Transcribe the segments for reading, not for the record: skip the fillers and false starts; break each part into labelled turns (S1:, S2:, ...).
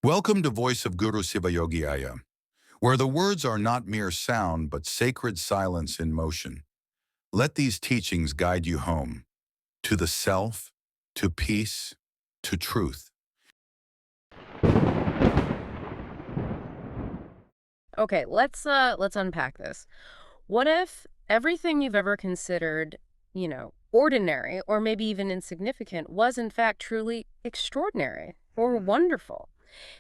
S1: Welcome to Voice of Guru Sivayogi Ayya, where the words are not mere sound but sacred silence in motion. Let these teachings guide you home, to the self, to peace, to truth.
S2: Okay, let's unpack this. What if everything you've ever considered, ordinary or maybe even insignificant was in fact truly extraordinary or wonderful?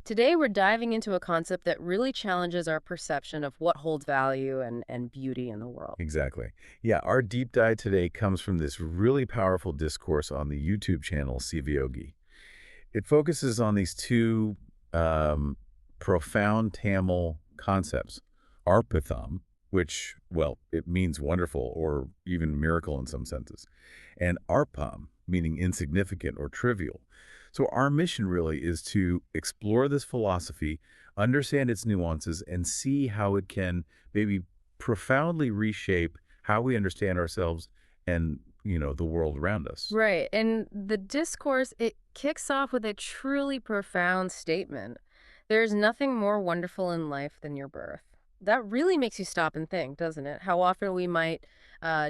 S2: Today we're diving into a concept that really challenges our perception of what holds value and beauty in the world.
S3: Exactly. Yeah, our deep dive today comes from this really powerful discourse on the YouTube channel Sivayogi. It focuses on these two profound Tamil concepts, arpatham, which, well, it means wonderful or even miracle in some senses, and arpam, meaning insignificant or trivial. So our mission really is to explore this philosophy, understand its nuances, and see how it can maybe profoundly reshape how we understand ourselves and, the world around us.
S2: Right. And the discourse, it kicks off with a truly profound statement. There's nothing more wonderful in life than your birth. That really makes you stop and think, doesn't it? How often we might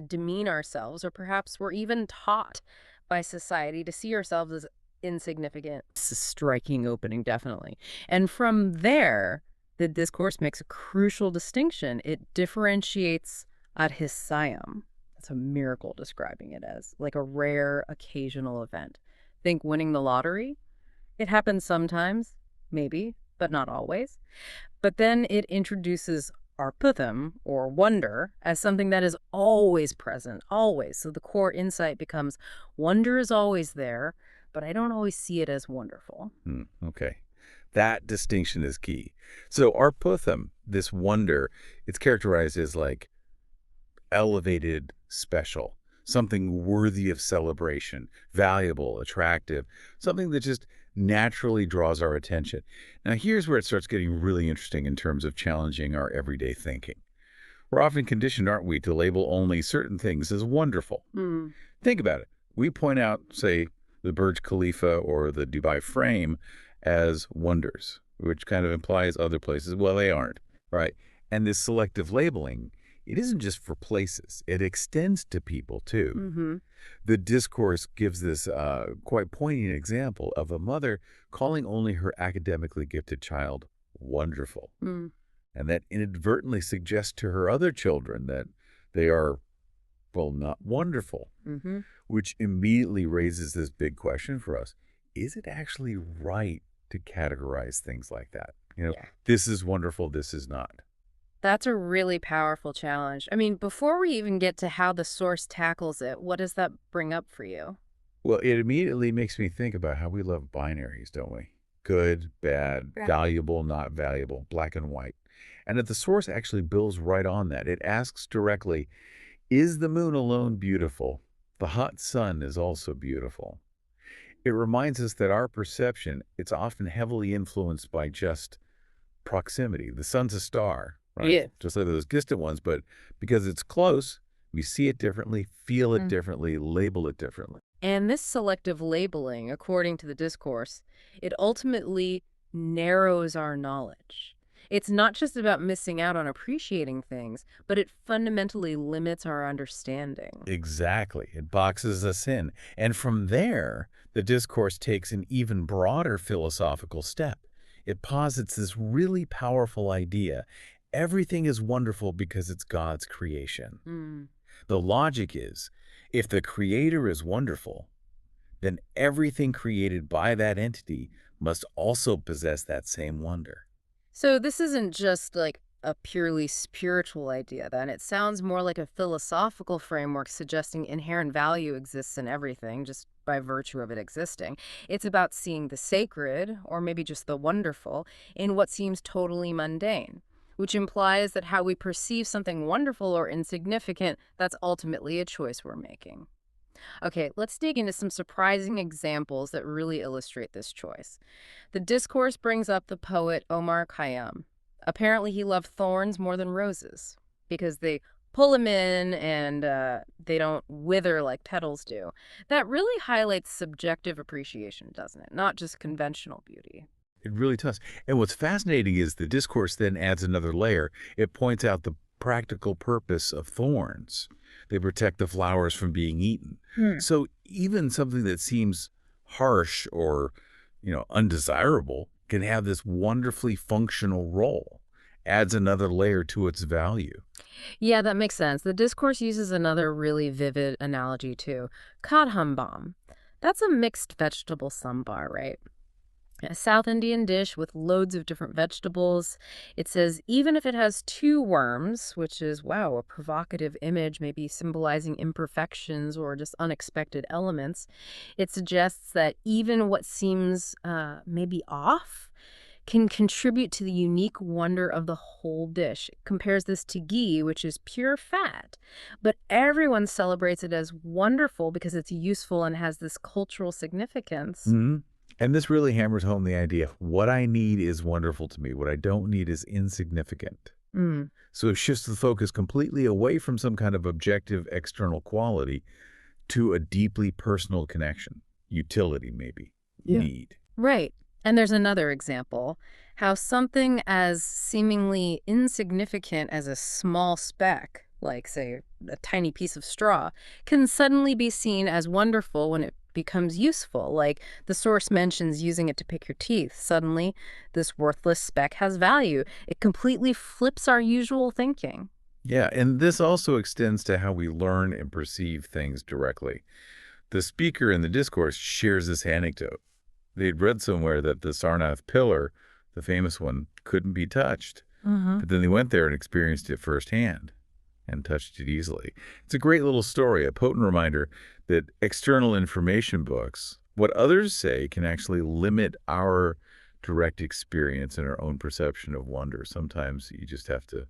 S2: demean ourselves, or perhaps we're even taught by society to see ourselves as insignificant. It's a striking opening, definitely. And from there, the discourse makes a crucial distinction. It differentiates adhisayam. That's a miracle, describing it as like a rare occasional event. Think winning the lottery. It happens sometimes, maybe, but not always. But then it introduces arputham, or wonder, as something that is always present, always. So the core insight becomes wonder is always there, but I don't always see it as wonderful.
S3: Okay. That distinction is key. So arputham, this wonder, it's characterized as like elevated, special, something worthy of celebration, valuable, attractive, something that just naturally draws our attention. Now, here's where it starts getting really interesting in terms of challenging our everyday thinking. We're often conditioned, aren't we, to label only certain things as wonderful.
S2: Hmm.
S3: Think about it. We point out, say, the Burj Khalifa or the Dubai frame as wonders, which kind of implies other places, well, they aren't, right? And this selective labeling, it isn't just for places. It extends to people, too.
S2: Mm-hmm.
S3: The discourse gives this quite poignant example of a mother calling only her academically gifted child wonderful.
S2: Mm.
S3: And that inadvertently suggests to her other children that they are, well, not wonderful,
S2: Mm-hmm.
S3: which immediately raises this big question for us. Is it actually right to categorize things like that?
S2: Yeah.
S3: This is wonderful, this is not.
S2: That's a really powerful challenge. I mean, before we even get to how the source tackles it, what does that bring up for you?
S3: Well, it immediately makes me think about how we love binaries, don't we? Good, bad,
S2: Right.
S3: valuable, not valuable, black and white. And that the source actually builds right on that. It asks directly, is the moon alone beautiful? The hot sun is also beautiful. It reminds us that our perception, it's often heavily influenced by just proximity. The sun's a star, right?
S2: Yeah.
S3: Just like those distant ones, but because it's close, we see it differently, feel it
S2: Mm.
S3: differently, label it differently.
S2: And this selective labeling, according to the discourse, it ultimately narrows our knowledge. It's not just about missing out on appreciating things, but it fundamentally limits our understanding.
S3: Exactly. It boxes us in. And from there, the discourse takes an even broader philosophical step. It posits this really powerful idea. Everything is wonderful because it's God's creation.
S2: Mm.
S3: The logic is, if the creator is wonderful, then everything created by that entity must also possess that same wonder.
S2: So this isn't just like a purely spiritual idea, then. It sounds more like a philosophical framework suggesting inherent value exists in everything just by virtue of it existing. It's about seeing the sacred, or maybe just the wonderful, in what seems totally mundane, which implies that how we perceive something wonderful or insignificant, that's ultimately a choice we're making. Okay, let's dig into some surprising examples that really illustrate this choice. The discourse brings up the poet Omar Khayyam. Apparently, he loved thorns more than roses because they pull him in and they don't wither like petals do. That really highlights subjective appreciation, doesn't it? Not just conventional beauty.
S3: It really does. And what's fascinating is the discourse then adds another layer. It points out the practical purpose of thorns. They protect the flowers from being eaten.
S2: Hmm.
S3: So even something that seems harsh or, undesirable can have this wonderfully functional role. Adds another layer to its value.
S2: Yeah, that makes sense. The discourse uses another really vivid analogy too. Kadhambam. That's a mixed vegetable sambar, right? A South Indian dish with loads of different vegetables. It says even if it has two worms, which is, wow, a provocative image, maybe symbolizing imperfections or just unexpected elements, it suggests that even what seems maybe off can contribute to the unique wonder of the whole dish. It compares this to ghee, which is pure fat, but everyone celebrates it as wonderful because it's useful and has this cultural significance.
S3: Hmm. And this really hammers home the idea what I need is wonderful to me. What I don't need is insignificant.
S2: Mm.
S3: So it shifts the focus completely away from some kind of objective external quality to a deeply personal connection, utility maybe,
S2: Yeah.
S3: need.
S2: Right. And there's another example how something as seemingly insignificant as a small speck, like, say, a tiny piece of straw, can suddenly be seen as wonderful when it becomes useful. Like the source mentions using it to pick your teeth. Suddenly, this worthless speck has value. It completely flips our usual thinking.
S3: Yeah, and this also extends to how we learn and perceive things directly. The speaker in the discourse shares this anecdote. They'd read somewhere that the Sarnath pillar, the famous one, couldn't be touched.
S2: Hmm.
S3: But then they went there and experienced it firsthand and touched it easily. It's a great little story, a potent reminder that external information books, what others say, can actually limit our direct experience and our own perception of wonder. Sometimes you just have to,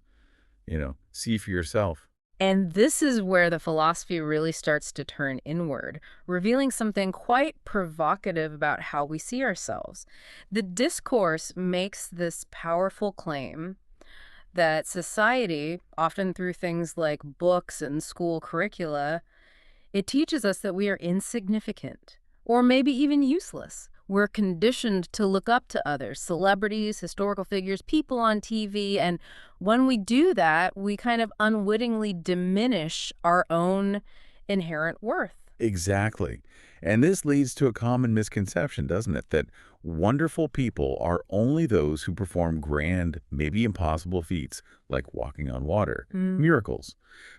S3: see for yourself.
S2: And this is where the philosophy really starts to turn inward, revealing something quite provocative about how we see ourselves. The discourse makes this powerful claim that society, often through things like books and school curricula, it teaches us that we are insignificant or maybe even useless. We're conditioned to look up to others, celebrities, historical figures, people on TV. And when we do that, we kind of unwittingly diminish our own inherent worth.
S3: Exactly. And this leads to a common misconception, doesn't it? That wonderful people are only those who perform grand, maybe impossible feats, like walking on water,
S2: Mm.
S3: miracles.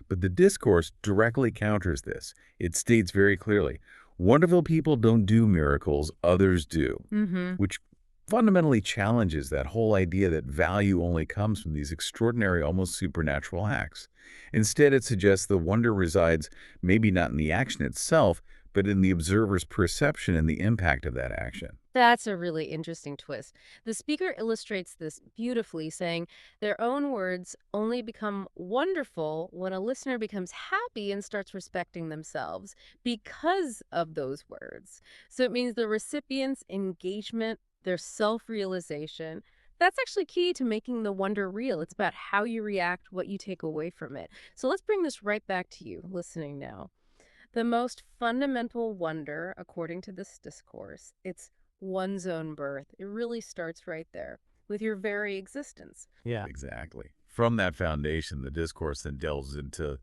S3: But the discourse directly counters this. It states very clearly, wonderful people don't do miracles, others do,
S2: Hmm.
S3: which fundamentally challenges that whole idea that value only comes from these extraordinary, almost supernatural acts. Instead, it suggests the wonder resides maybe not in the action itself, but in the observer's perception and the impact of that action.
S2: That's a really interesting twist. The speaker illustrates this beautifully, saying their own words only become wonderful when a listener becomes happy and starts respecting themselves because of those words. So it means the recipient's engagement, their self realization, that's actually key to making the wonder real. It's about how you react, what you take away from it. So let's bring this right back to you listening now. The most fundamental wonder, according to this discourse, it's one's own birth. It really starts right there with your very existence. Yeah.
S3: Exactly. From that foundation, the discourse then delves into,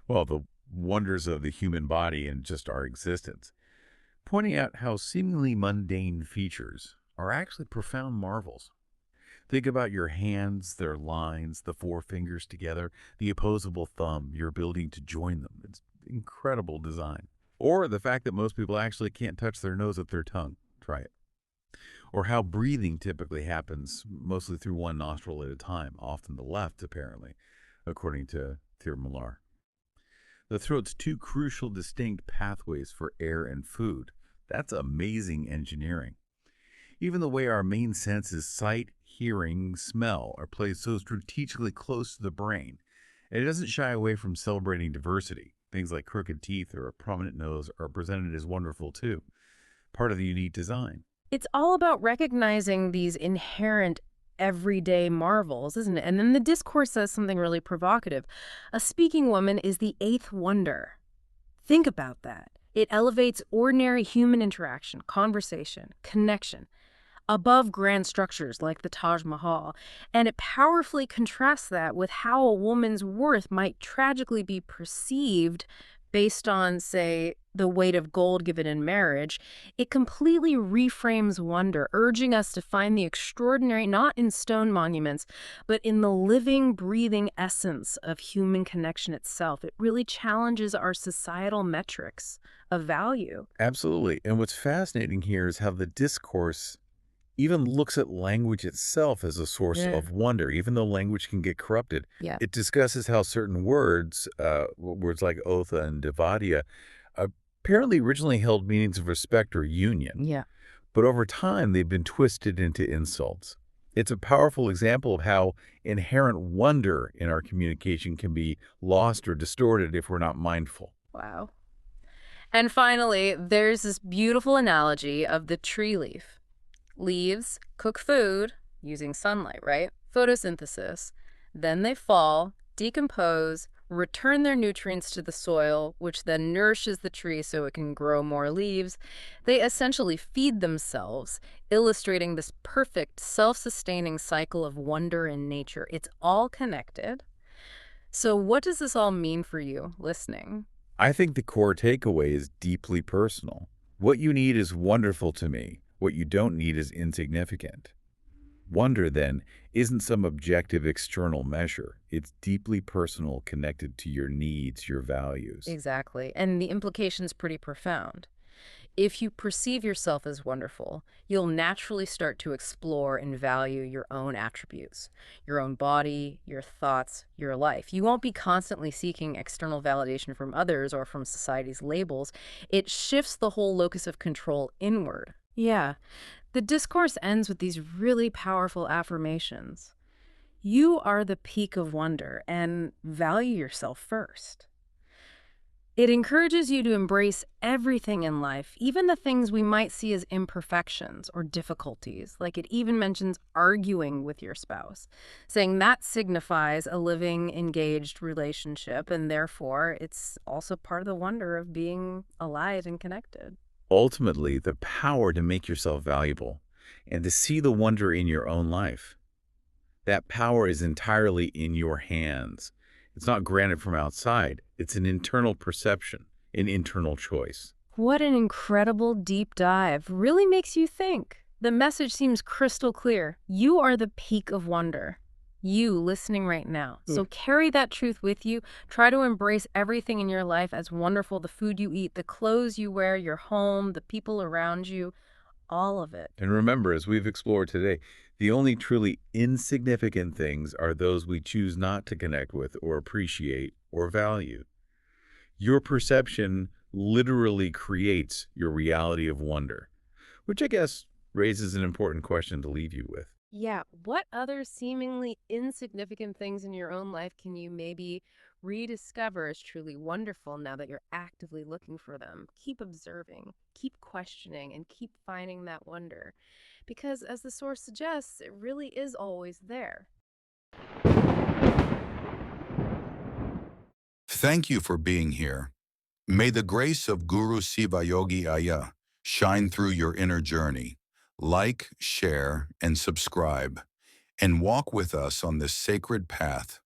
S3: well, the wonders of the human body and just our existence, pointing out how seemingly mundane features are actually profound marvels. Think about your hands, their lines, the four fingers together, the opposable thumb, your ability to join them. It's incredible design. Or the fact that most people actually can't touch their nose with their tongue. Try it. Or how breathing typically happens mostly through one nostril at a time, often the left, apparently, according to Thierry Millar. The throat's two crucial distinct pathways for air and food. That's amazing engineering. Even the way our main senses, sight, hearing, smell, are placed so strategically close to the brain. And it doesn't shy away from celebrating diversity. Things like crooked teeth or a prominent nose are presented as wonderful too, part of the unique design.
S2: It's all about recognizing these inherent everyday marvels, isn't it? And then the discourse says something really provocative. A speaking woman is the eighth wonder. Think about that. It elevates ordinary human interaction, conversation, connection above grand structures like the Taj Mahal. And it powerfully contrasts that with how a woman's worth might tragically be perceived based on, say, the weight of gold given in marriage. It completely reframes wonder, urging us to find the extraordinary not in stone monuments, but in the living, breathing essence of human connection itself. It really challenges our societal metrics of value.
S3: Absolutely. And what's fascinating here is how the discourse even looks at language itself as a source
S2: Yeah.
S3: of wonder, even though language can get corrupted.
S2: Yeah.
S3: It discusses how certain words, words like otha and devadia, apparently originally held meanings of respect or union,
S2: Yeah.
S3: but over time they've been twisted into insults. It's a powerful example of how inherent wonder in our communication can be lost or distorted if we're not mindful.
S2: Wow. And finally, there's this beautiful analogy of the tree leaf. Leaves cook food using sunlight, right? Photosynthesis. Then they fall, decompose, return their nutrients to the soil, which then nourishes the tree so it can grow more leaves. They essentially feed themselves, illustrating this perfect self-sustaining cycle of wonder in nature. It's all connected. So what does this all mean for you listening?
S3: I think the core takeaway is deeply personal. What you need is wonderful to me. What you don't need is insignificant. Wonder, then, isn't some objective external measure. It's deeply personal, connected to your needs, your values.
S2: Exactly. And the implication's pretty profound. If you perceive yourself as wonderful, you'll naturally start to explore and value your own attributes, your own body, your thoughts, your life. You won't be constantly seeking external validation from others or from society's labels. It shifts the whole locus of control inward. Yeah. The discourse ends with these really powerful affirmations. You are the peak of wonder and value yourself first. It encourages you to embrace everything in life, even the things we might see as imperfections or difficulties. Like it even mentions arguing with your spouse, saying that signifies a living, engaged relationship, and therefore it's also part of the wonder of being alive and connected.
S3: Ultimately, the power to make yourself valuable and to see the wonder in your own life. That power is entirely in your hands. It's not granted from outside. It's an internal perception, an internal choice.
S2: What an incredible deep dive. Really makes you think. The message seems crystal clear. You are the peak of wonder. You listening right now. So carry that truth with you. Try to embrace everything in your life as wonderful. The food you eat, the clothes you wear, your home, the people around you, all of it.
S3: And remember, as we've explored today, the only truly insignificant things are those we choose not to connect with or appreciate or value. Your perception literally creates your reality of wonder, which I guess raises an important question to leave you with.
S2: Yeah, what other seemingly insignificant things in your own life can you maybe rediscover as truly wonderful now that you're actively looking for them? Keep observing, keep questioning, and keep finding that wonder. Because as the source suggests, it really is always there.
S1: Thank you for being here. May the grace of Guru Sivayogi Ayya shine through your inner journey. Like, share, and subscribe, and walk with us on this sacred path.